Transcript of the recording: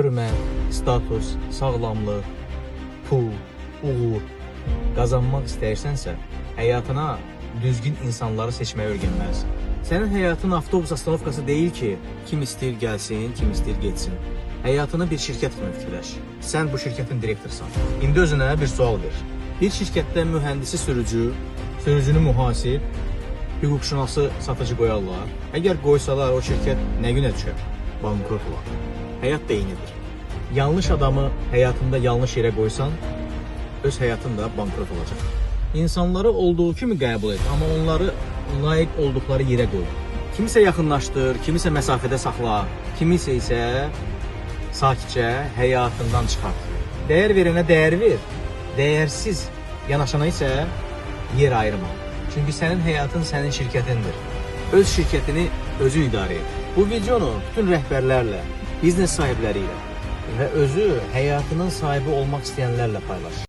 hörmət, status, sağlamlıq, pul, uğur qazanmaq istəyirsənsə, həyatına düzgün insanları seçməyi öyrənməlisən. Sənin həyatın avtobus astanovkası deyil ki, kim istəyir gəlsin, kim istəyir getsin. Həyatını bir şirkət kimi fikirləş. Sən bu şirkətin direktorsan. İndi özünə bir sual ver. Bir şirkətdə mühəndisi sürücü, sürücünü mühasib, hüquqşünası satıcı qoyarlar. Əgər qoysalar o şirkət nə günə düşər? Bankrot olar. Həyat da eynidir. Yanlış adamı həyatında yanlış yerə qoysan, öz həyatın da bankrot olacaq. İnsanları olduğu kimi qəbul et, amma onları layiq olduqları yerə qoy. Kimisə yaxınlaşdır, kimisə məsafədə saxla, kimisə isə sakitcə həyatından çıxart. Dəyər verənə dəyər ver, dəyərsiz yanaşana isə yer ayırma. Çünki sənin həyatın sənin şirkətindir. Öz şirkətini özün idarə et. Bu videonu bütün rəhbərlərlə, biznes sahibləri ilə və özü həyatının sahibi olmaq istəyənlərlə paylaş.